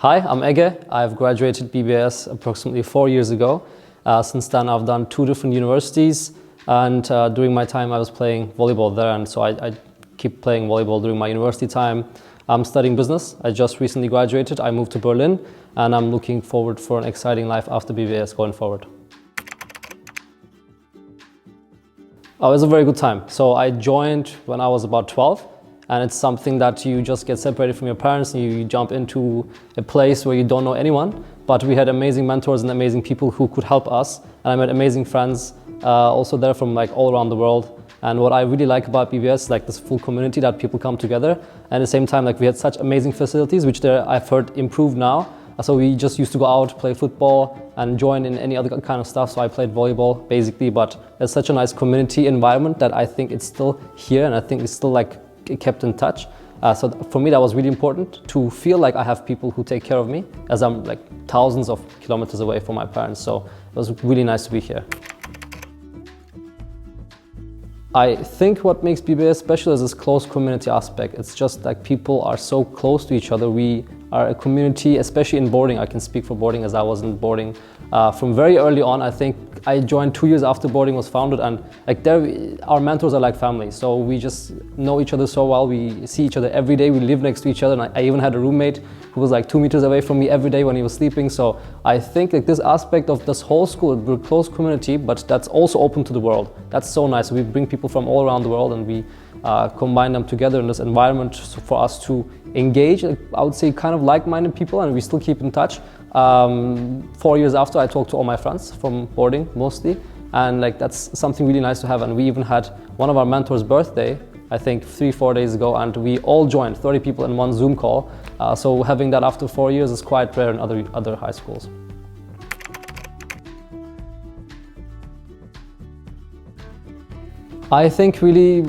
Hi, I'm Ege. I've graduated BBIS approximately 4 years ago. Since then, I've done 2 different universities, and during my time, I was playing volleyball there, and so I keep playing volleyball during my university time. I'm studying business. I just recently graduated. I moved to Berlin, and I'm looking forward for an exciting life after BBIS going forward. Oh, it was a very good time. So I joined when I was about 12. And it's something that you just get separated from your parents and you jump into a place where you don't know anyone. But we had amazing mentors and amazing people who could help us. And I met amazing friends also there from like all around the world. And what I really like about BBS, like this full community that people come together. And at the same time, like we had such amazing facilities, which I've heard improved now. So we just used to go out, play football and join in any other kind of stuff. So I played volleyball basically, but there's such a nice community environment that I think it's still here. And I think it's still like kept in touch. So for me, that was really important to feel like I have people who take care of me, as I'm like thousands of kilometers away from my parents. So it was really nice to be here. I think what makes BBIS special is this close community aspect. It's just like people are so close to each other. We are a community, especially in boarding. I can speak for boarding as I was in boarding from very early on. I think I joined 2 years after boarding was founded, and like there, our mentors are like family. So we just know each other so well. We see each other every day. We live next to each other, and I even had a roommate who was like 2 meters away from me every day when he was sleeping. So I think like this aspect of this whole school, we're a close community, but that's also open to the world. That's so nice. We bring people from all around the world, and we combine them together in this environment for us to engage, I would say, kind of like-minded people, and we still keep in touch. 4 years after, I talked to all my friends from boarding mostly, and like that's something really nice to have. And we even had one of our mentors' birthday, I think 3-4 days ago, and we all joined, 30 people in one Zoom call. So having that after 4 years is quite rare in other high schools. I think really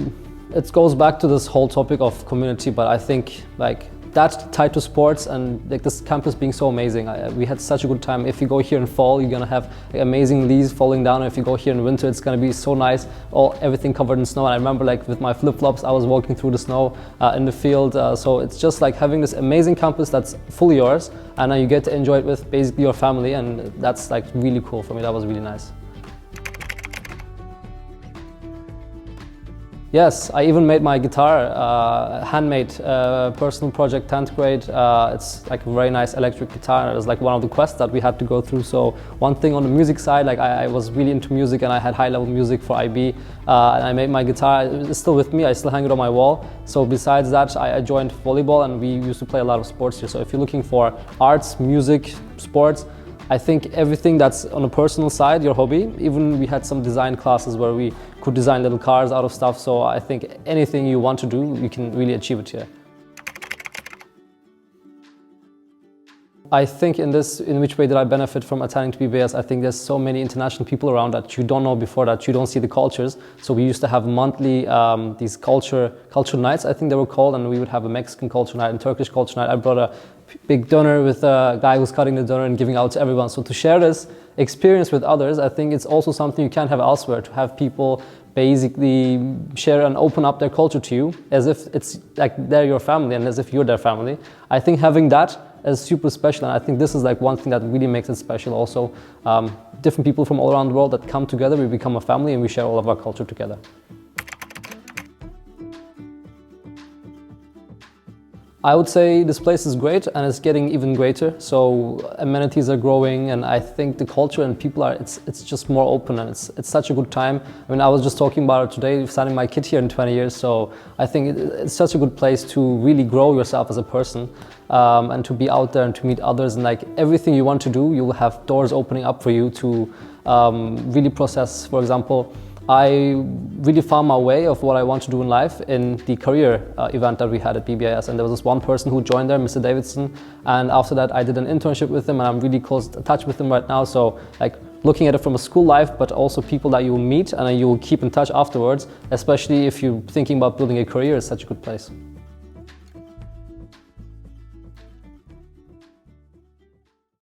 it goes back to this whole topic of community, but I think like that tied to sports and like this campus being so amazing. We had such a good time. If you go here in fall, you're gonna have like, amazing leaves falling down. If you go here in winter, it's gonna be so nice, everything covered in snow. And I remember like with my flip-flops, I was walking through the snow in the field. So it's just like having this amazing campus that's fully yours, and you get to enjoy it with basically your family, and that's like really cool for me. That was really nice. Yes, I even made my guitar, handmade, personal project, 10th grade. It's like a very nice electric guitar. It was like one of the quests that we had to go through. So one thing on the music side, like I was really into music, and I had high-level music for IB, and I made my guitar. It's still with me. I still hang it on my wall. So besides that, I joined volleyball, and we used to play a lot of sports here. So if you're looking for arts, music, sports, I think everything that's on a personal side, your hobby. Even we had some design classes where we could design little cars out of stuff. So I think anything you want to do, you can really achieve it here. I think in which way did I benefit from attending to BBS? I think there's so many international people around that you don't know before, that you don't see the cultures. So we used to have monthly these culture nights, I think they were called, and we would have a Mexican culture night and Turkish culture night. I brought a big doner with a guy who's cutting the doner and giving out to everyone. So to share this experience with others, I think it's also something you can't have elsewhere, to have people basically share and open up their culture to you as if it's like they're your family and as if you're their family. I think having that is super special, and I think this is like one thing that really makes it special also. Different people from all around the world that come together, we become a family, and we share all of our culture together. I would say this place is great, and it's getting even greater. So amenities are growing, and I think the culture and people it's just more open, and it's such a good time. I mean, I was just talking about it today, sending my kid here in 20 years. So I think it's such a good place to really grow yourself as a person, and to be out there and to meet others, and like everything you want to do, you will have doors opening up for you to really process. For example, I really found my way of what I want to do in life in the career event that we had at BBIS, and there was this one person who joined there, Mr. Davidson, and after that I did an internship with him, and I'm really close touch with him right now. So like looking at it from a school life, but also people that you will meet and you will keep in touch afterwards, especially if you're thinking about building a career, is such a good place.